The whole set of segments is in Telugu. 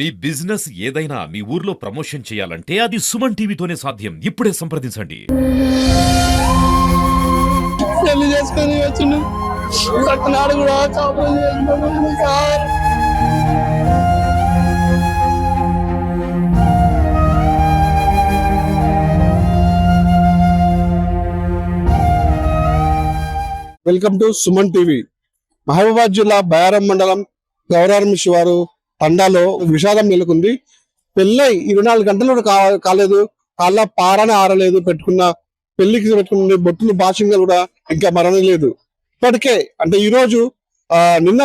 మీ బిజినెస్ ఏదైనా మీ ఊర్లో ప్రమోషన్ చేయాలంటే అది సుమన్ టీవీతోనే సాధ్యం. ఇప్పుడే సంప్రదించండి. పెళ్లి చేసుకొని వచ్చిండు నాడు కూడా కాపురం చేసుకున్నాడు sir. Welcome to Suman TV. Mahabubabad జిల్లా బయారం మండలం గౌరారం శివారు తండాలో విషాదం నెలకొంది. పెళ్ళై 24 గంటలు కూడా కాలేదు, కాళ్ళ పారనే ఆరలేదు. పెళ్లికి పెట్టుకున్న బొట్టులు భాషంగా కూడా ఇంకా మరణం లేదు. ఇప్పటికే అంటే ఈ రోజు నిన్న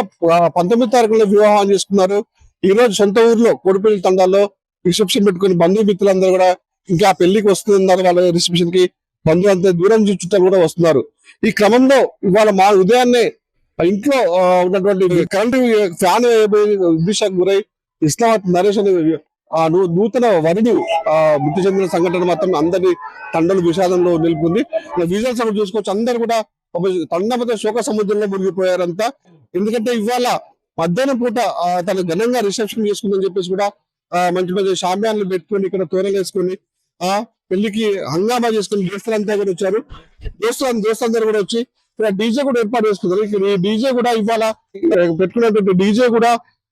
19వ తారీఖున వివాహం చేసుకున్నారు. ఈ రోజు సొంత ఊర్లో కోడిపల్లి తండాలో రిసెప్షన్ పెట్టుకుని బంధుమిత్రులందరూ కూడా ఇంకా పెళ్లికి వస్తున్నారు. వాళ్ళ రిసెప్షన్ కి బంధువులంతా దూరం చుట్టాలు కూడా వస్తున్నారు. ఈ క్రమంలో ఇవాళ మా ఉదయాన్నే ఇంట్లో ఉన్నటువంటి కరెంటు ఫ్యాన్ విద్యుత్ గురై ఇస్లామాబాద్ నరేష్ అనే నూతన వరుడు మృతి చెందిన సంఘటన మాత్రం అందరి తండలు విషాదంలో నిలుపుకుంది. విజువల్స్ అక్కడ చూసుకోవచ్చు, అందరు కూడా తండ మధ్య శోక సముద్రంలో మునిగిపోయారంతా. ఎందుకంటే ఇవాళ మధ్యాహ్నం పూట తను ఘనంగా రిసెప్షన్ చేసుకుందని చెప్పేసి కూడా మంచి మంచి షామ్యాన్లు పెట్టుకొని ఇక్కడ తోరలు వేసుకొని పెళ్లికి హంగామా చేసుకుని దోస్తులంతా కూడా వచ్చారు. దోస్తులందరూ కూడా వచ్చి ఇక్కడ డీజే కూడా ఏర్పాటు చేసుకున్నారు. ఈ డీజే కూడా ఇవాళ పెట్టుకున్నటువంటి డీజే కూడా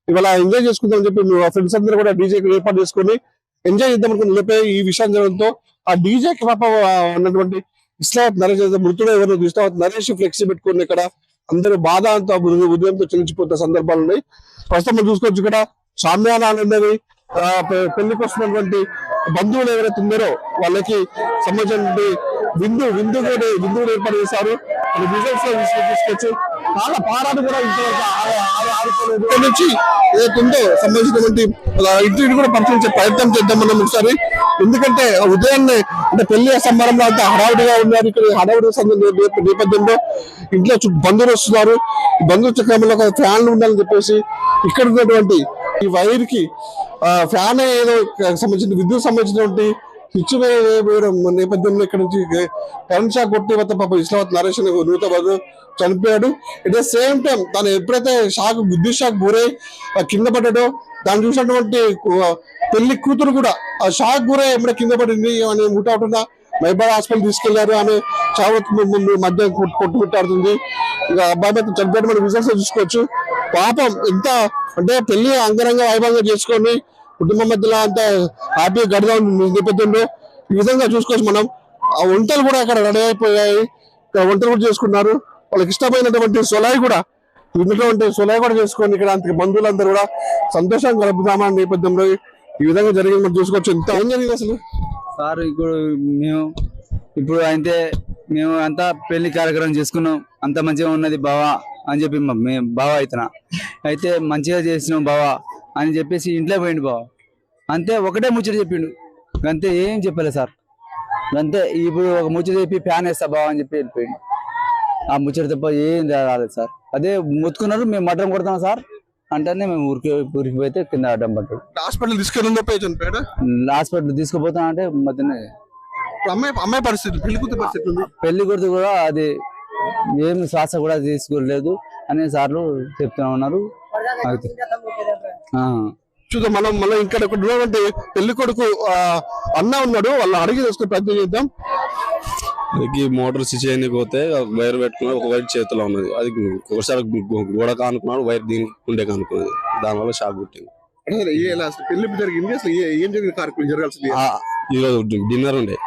ఇవాళ ఎంజాయ్ చేసుకుందామని చెప్పి ఫ్రెండ్స్ అందరూ కూడా డీజే ఏర్పాటు చేసుకుని ఎంజాయ్ చేద్దాం అనుకుని లేపే ఈ విషయం జరగడంతో ఆ డీజేకి పాప ఉన్నటువంటి ఇస్లామాబాద్ నరేష్ మృతుడు ఎవరు ఇస్లామాబాద్ నరేష్ ఫ్లెక్సీ పెట్టుకుని ఇక్కడ అందరూ బాధ అంతా ఉదయంతో చెల్లించిపోతున్న సందర్భాలు ఉన్నాయి. ప్రస్తుతం మనం చూసుకోవచ్చు ఇక్కడ సామ్యానాలు అనేవి పెళ్లికి వస్తున్నటువంటి బంధువులు ఎవరైతే ఉన్నారో వాళ్ళకి సంబంధించినటువంటి విందు కూడా ఏర్పాటు చేశారు. తీసుకొచ్చి చాలా పారాలు కూడా నుంచి ఏదైతుందో సంబంధించినటువంటి ఇంటిని కూడా పరిశీలించే ప్రయత్నం చేద్దాం మనం ఒకసారి. ఎందుకంటే ఉదయాన్నే అంటే పెళ్లి సంబరంలో అంతా హడావుడిగా ఉన్నారు. ఇక్కడ హడావుడి నేపథ్యంలో ఇంట్లో బంధువులు వస్తున్నారు. బంధువుల చక్రంలో ఫ్యాన్లు ఉండాలని చెప్పేసి ఇక్కడ ఉన్నటువంటి ఈ వైర్ కి ఫ్యాన్ ఏదో సంబంధించిన విద్యుత్ సంబంధించినటువంటి స్విచ్ నేపథ్యంలో ఇక్కడ నుంచి కరెంట్ షాక్ కొట్టి పాప ఇస్లామాబాద్ నరేష్ నూతన చనిపోయాడు. ఎట్ ద సేమ్ టైం తను ఎప్పుడైతే విద్యుత్ షాక్ గురై కింద పడ్డాడో దాన్ని చూసినటువంటి పెళ్లి కూతురు కూడా ఆ షాక్ గురై ఎప్పుడే కింద పడింది అని ముట్టవుతున్నా మైబాద్ హాస్పిటల్ తీసుకెళ్లారు. ఆమె చావు మధ్య కొట్టుమిట్టాడుతుంది. ఇక అబ్బాయి మీద చనిపోయిన మనం రిజల్ట్స్ చూసుకోవచ్చు. పాపం ఎంత అంటే పెళ్లి అంగరంగ వైభవంగా చేసుకొని కుటుంబం మధ్యలో అంతా హ్యాపీగా గడదాం నేపథ్యంలో ఈ విధంగా చూసుకోవచ్చు మనం. ఆ వంటలు కూడా అక్కడ రెడీ అయిపోయాయి, వంటలు కూడా చేసుకున్నారు. వాళ్ళకి ఇష్టమైనటువంటి సొలాయి కూడా చేసుకొని ఇక్కడ అంత బంధువులందరూ కూడా సంతోషంగా గడుపుదామని నేపథ్యంలో ఈ విధంగా జరిగింది మనం చూసుకోవచ్చు. ఎంత ఏం జరిగింది అసలు సార్? ఇప్పుడు అయితే మేము అంతా పెళ్లి కార్యక్రమం చేసుకున్నాం, అంత మంచిగా ఉన్నది బావా అని చెప్పి మేము బావా అయితే మంచిగా చేసినాం బావా అని చెప్పేసి ఇంట్లో పోయిండు బావ. అంతే ఒకటే ముచ్చట చెప్పిండు, అంతే ఏం చెప్పలే సార్. అంతే ఇప్పుడు ఒక ముచ్చట చెప్పి ఫ్యాన్ వేస్తా బావా అని చెప్పి వెళ్ళిపోయిండు. ఆ ముచ్చట తప్ప ఏం రాలేదు సార్. అదే మొత్తుకున్నారు, మేము మటన్ కొడతాం సార్ అంటేనే మేము ఊరికి పోతే కింద అడ్డం పట్టాడు. హాస్పిటల్ హాస్పిటల్ తీసుకుపోతాం అంటే మధ్యనే అమ్మాయి పరిస్థితి పెళ్లి కొడుతు కూడా అది ఏం శ్వాస కూడా తీసుకోలేదు అనే సార్లు చెప్తూ ఉన్నారు. చూద్దాం మనం ఇక్కడ ఉన్నటువంటి పెళ్లి కొడుకు అన్న ఉన్నాడు, వాళ్ళు అడిగి తీసుకుని ప్రయత్నం చేద్దాం. అది మోటార్ స్విచ్ చేయడానికి పోతే వైర్ పెట్టుకున్నాడు, ఒక వైర్ చేతిలో ఉన్నది. అది ఒకసారి గోడ కానుకున్నాడు, వైర్ దీనికి ఉండే కానుకున్నది, దానివల్ల షాక్ పుట్టింది. పెళ్లి జరిగింది అసలు ఏం జరిగింది? కార్యక్రమం జరగాల్సింది ఈరోజు డిన్నర్ ఉండే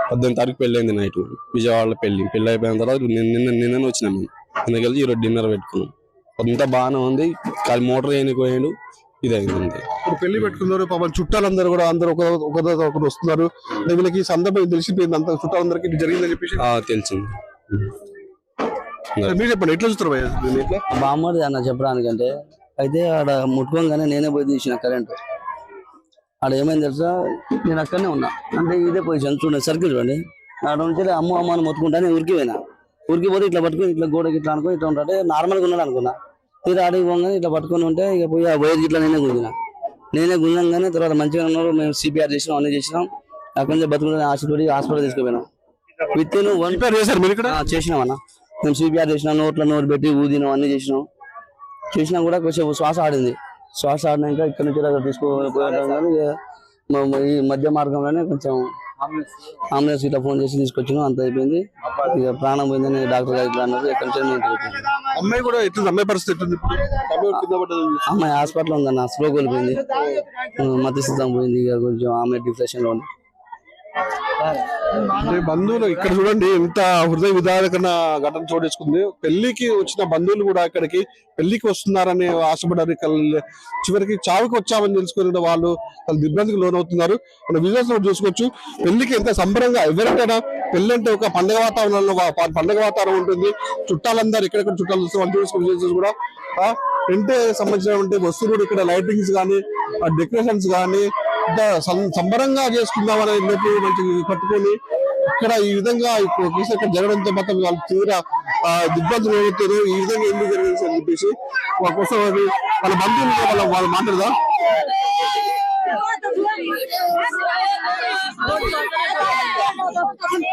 18వ తారీఖు పెళ్లి అయింది నైట్ విజయవాడలో. పెళ్లి అయిపోయిన తర్వాత నిన్న వచ్చినాం మేము. అందుకెళ్ళి ఈరోజు డిన్నర్ పెట్టుకున్నాం. అంతా బాగానే ఉంది, కానీ మోటార్ చేయడానికి పోయాడు, ఇది అయింది. ఇప్పుడు పెళ్లి పెట్టుకున్నారు పాపం చుట్టాలందరూ కూడా అందరూ ఒకరు వస్తున్నారు. వీళ్ళకి సందర్భం తెలిసిపోయింది, అంత చుట్టాలందరికీ ఇది జరిగిందని చెప్పేసి తెలిసింది. మీరు చెప్పండి, ఎట్లా చూస్తారు ఇట్లా బామ్మది అన్న చెప్పడానికంటే అయితే ఆడ ముట్టుకోగానే నేనే పోయి తీసిన కరెంటు. ఆడ ఏమైంది తెలుసా, నేను అక్కడనే ఉన్నా, అంటే ఇదే పొజిషన్ చూడండి, సర్కిల్ చూడండి. ఆడ నుంచి అమ్మ అని మొత్తుకుంటానే ఉరికి పోయినా. ఉరికి పోతే ఇట్లా పట్టుకుని ఇట్లా గోడకి ఇట్లా అనుకుని ఇట్లా ఉంటే నార్మల్గా ఉన్నాడు అనుకున్నా. తీరా ఆడికి పోగానే ఇట్లా పట్టుకొని ఉంటే ఇక పోయి ఆ వైర్ ఇట్లా నేనే గుంజంగానే తర్వాత మంచిగా ఉన్నారు. మేము సిపిఆర్ చేసినాం, అన్ని చేసినాం. అక్కడి నుంచి బతుకుంటే హాస్పిటల్ తీసుకుపోయినాం. విత్ ఇన్ 1 చేసినాం అన్న. మేము సిపిఆర్ చేసినాం, నోట్లో నోరు పెట్టి ఊదినాం, అన్ని చేసినాం. కూడా కొంచెం శ్వాస ఆడింది. శ్వాస ఆడినాక ఇక్కడ నుంచి అక్కడ తీసుకుపోయడం కానీ ఈ మధ్య మార్గంలోనే కొంచెం అంబులెన్స్ ఇట్లా ఫోన్ చేసి తీసుకొచ్చినాం, అంత అయిపోయింది. ఇక ప్రాణం పోయిందని డాక్టర్ గారు ఇట్లా అన్నారు. ఎక్కడి నుంచి మేము ఇంటికి వచ్చాము. అమ్మాయి కూడా ఎట్లా, అమ్మాయి పరిస్థితి ఎట్లుంది ఇప్పుడు? అమ్మాయి కింద పడ్డది. అమ్మాయి హాస్పిటల్ ఉందన్న, స్లో కోల్పోయింది, మధ్యస్థితం పోయింది. ఇక కొంచెం ఆమె డిప్రెషన్ లో ఉంది. అంటే బంధువులు ఇక్కడ చూడండి ఎంత హృదయ విదారకమైన ఘటన చోటేసుకుంది. పెళ్లికి వచ్చిన బంధువులు కూడా ఇక్కడికి పెళ్లికి వస్తున్నారని ఆశపడారు. చివరికి చావుకి వచ్చామని తెలుసుకుని వాళ్ళు ఇబ్బందికి లోనవుతున్నారు. మన విజువల్స్ లో చూసుకోవచ్చు. పెళ్లికి ఎంత సంబరంగా, ఎవరికైనా పెళ్లి అంటే ఒక పండుగ వాతావరణంలో పండుగ వాతావరణం ఉంటుంది. చుట్టాలందరూ ఎక్కడెక్కడ చుట్టాలు వస్తారు వాళ్ళు చూసుకుని కూడా టెంట్ సంబంధించినటువంటి వస్తువులు ఇక్కడ లైటింగ్స్ కానీ డెకరేషన్స్ కానీ సంబరంగా చేసుకుందామనే లోపు మంచి పట్టుకొని ఇక్కడ ఈ విధంగా ఇక్కడ జరగడంతో మొత్తం వాళ్ళు తీవ్ర దిగ్బంధులు అవుతారు. ఈ విధంగా ఎందుకు జరిగింది అని చెప్పేసి కోసం వాళ్ళ బంధువులు వాళ్ళు మాట్లాడదా.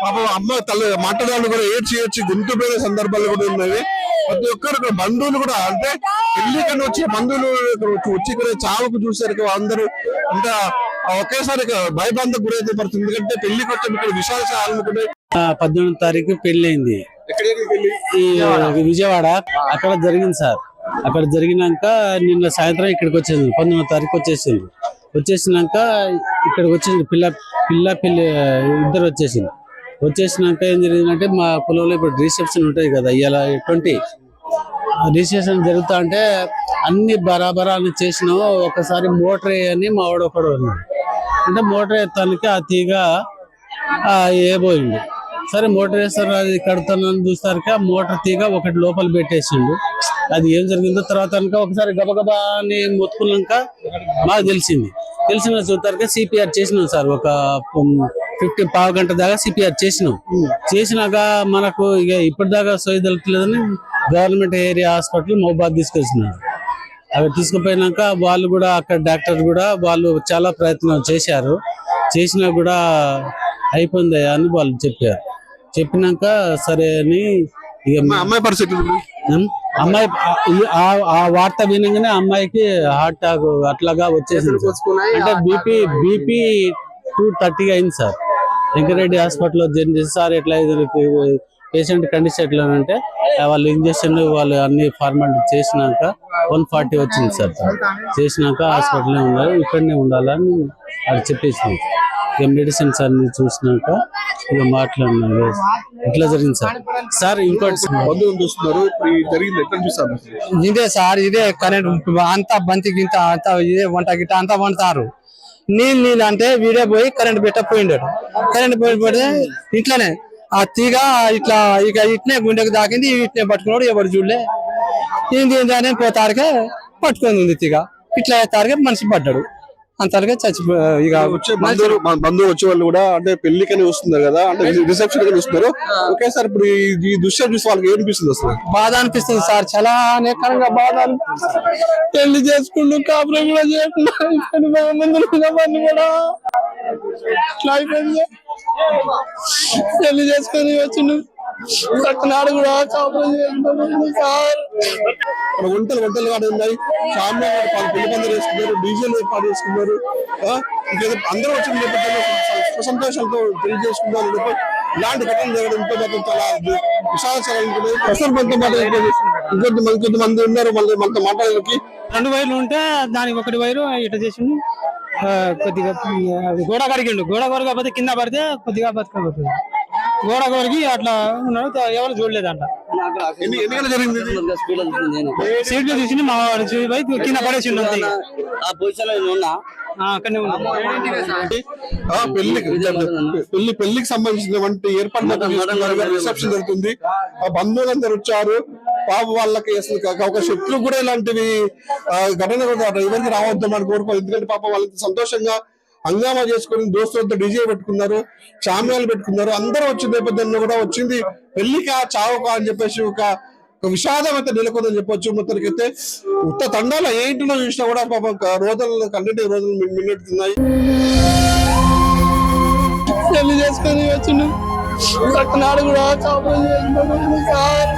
పాప అమ్మ తల్లి మాట్లాడాలని కూడా ఏడ్చి గొంతు పోయిన సందర్భాలు కూడా ఉన్నాయి. ప్రతి ఒక్కరు ఇక్కడ బంధువులు కూడా, అంటే పెళ్లికన్నా వచ్చే బంధువులు వచ్చి ఇక్కడ చావుకు చూసారు అందరూ అంత ఒకేసారి భయబంధకు గురైతే పడుతుంది. ఎందుకంటే పెళ్లికి వచ్చే ఇక్కడ విషయాలు అనుకుంటే 18వ తారీఖు పెళ్లి అయింది ఈ విజయవాడ. అక్కడ జరిగింది సార్. అక్కడ జరిగినాక నిన్న సాయంత్రం ఇక్కడికి వచ్చేసింది. 19వ తారీఖు వచ్చేసినాక ఇక్కడికి వచ్చేసింది. పిల్లి ఇద్దరు వచ్చేసినాక ఏం జరిగిందంటే మా పొలంలో ఇప్పుడు రిసెప్షన్ ఉంటుంది కదా, ఇవాళ 20 రిజిస్ట్రేషన్ జరుగుతా అంటే అన్ని బరాబరా అని చేసినాము. ఒకసారి మోటార్ అని మా వాడు ఒకడు ఉన్నాడు. అంటే మోటార్ ఎత్తానికి ఆ తీగ ఏబోయింది. సరే మోటార్ వేస్తారు అది కడుతానని చూస్తారక ఆ మోటార్ తీగ ఒకటి లోపల పెట్టేసిండు. అది ఏం జరిగిందో తర్వాత కనుక ఒకసారి గబగబా అని మొత్తుకున్నాక మాకు తెలిసిన చూస్తారక సిపిఆర్ చేసినాం సార్. ఒక 15 గంట దాకా సిపిఆర్ చేసినాక మనకు ఇక ఇప్పటిదాకా సోయదలట్లేదని గవర్నమెంట్ ఏరియా హాస్పిటల్ మహబాద్ తీసుకొచ్చినారు. అక్కడ తీసుకుపోయినాక వాళ్ళు కూడా అక్కడ డాక్టర్ కూడా వాళ్ళు చాలా ప్రయత్నం చేసినా కూడా అయిపోయింది అని వాళ్ళు చెప్పినాక సరే అని ఇక అమ్మాయి పరిస్థితి అమ్మాయి ఆ వార్త వినగానే అమ్మాయికి హార్ట్ అటాక్ అట్లాగా వచ్చేసింది. అంటే బీపీ 230 అయింది సార్. వెంకరెడ్డి హాస్పిటల్లో జాయిన్ చేసి సార్ ఎట్లా పేషెంట్ కండిషన్ ఎట్లా అంటే వాళ్ళు ఇంజక్షన్ వాళ్ళు అన్ని ఫార్మాలిటీ చేసినాక 140 వచ్చింది సార్. చేసినాక హాస్పిటల్లో ఉన్నారు, ఇక్కడనే ఉండాలని అది చెప్పేసింది. ఇక మెడిసిన్స్ అన్ని చూసినాక ఇక మాట్లాడినారు. ఇట్లా జరిగింది సార్. ఇంకోటి చూస్తున్నారు ఇదే సార్, ఇదే కరెంట్ అంతా బంతి గింత అంతా ఇదే వంట గిట్ట అంతా వండుతారు. నీళ్ళు అంటే వీడే పోయి కరెంట్ పెట్టపోయిండాడు. కరెంట్ పోయిపోతే ఇట్లనే ఆ తీగ ఇట్లా ఇక ఇట్నే గుండెకు దాకింది. ఇట్నే పట్టుకున్నాడు, ఎవరు చూడలే. ఏంది అని పోతారికే పట్టుకుంది ఉంది తీగ. ఇట్లా తారికే మనిషి పడ్డాడు. అంతగా చచ్చిపో ఇక బంధువులు వచ్చే వాళ్ళు కూడా అంటే పెళ్లికని వస్తున్నారు కదా, అంటే రిసెప్షన్ కని వస్తున్నారు. ఒకేసారి ఇప్పుడు ఈ దృశ్యం చూసి వాళ్ళకి ఏమనిపిస్తుంది? అసలు బాధ అనిపిస్తుంది సార్, చాలా అనేకంగా బాధ అనిపిస్తుంది. పెళ్లి చేసుకుంటూ కాపురం కూడా చేయకుండా కూడా ఇట్లా అయిపోయింది. పెళ్లి చేసుకొని వచ్చిండు నాడు కూడా కాపురం చేసుకుంటారు సార్. వంటలు కూడా ఉన్నాయి. సామ్య పెళ్లి పందరు వేసుకున్నారు, డీజేలు ఏర్పాటు చేసుకున్నారు. అందరూ వచ్చిన నేపథ్యంలో సంతోషాలతో పెళ్లి చేసుకున్నారు. ఇలాంటి ఘటనలు జరగడంతో మాత్రం చాలా విషాదకరంగా ప్రస్తుతం కొంతమంది ఉన్నారు. మళ్ళీ మనతో మాట్లాడడానికి 2 వైర్లు ఉంటే దానికి 1 వైరు ఇట్లా చేసిండు. కొద్దిగా గోడ కరిగిండు. గోడ కొరకపోతే కింద పడితే కొద్దిగా బతకపోతుంది. గోడ కొరికి అట్లా ఉన్నాడు, ఎవరు చూడలేదంట. సీట్లు తీసి మా వాడు కింద పడేసిండు. పెళ్లికి సంబంధించినటువంటి ఏర్పాట్లు రిసెప్షన్ జరుగుతుంది. ఆ బంధువులందరూ వచ్చారు. పాప వాళ్ళకి అసలు ఒక శత్రు కూడా ఇలాంటివి ఘటన ఎవరికి రావద్దామని కోరుకోవాలి. ఎందుకంటే పాప వాళ్ళకి సంతోషంగా హంగామా చేసుకుని దోస్తులతో డీజే పెట్టుకున్నారు, చామ్యాలు పెట్టుకున్నారు. అందరూ వచ్చిన నేపథ్యంలో కూడా వచ్చింది పెళ్లికా చావుకా అని చెప్పేసి ఒక విషాదం అయితే నెలకొందని చెప్పొచ్చు. మొత్తానికైతే ఉత్త తండాల ఏ ఇంటిలో చూసినా కూడా పాపం రోజులు కన్నటి రోజులు మిన్నెట్టుతున్నాయి. పెళ్లి చేసుకొని వచ్చిండు నాడు కూడా కాపురం చేసుకుంటారు సార్.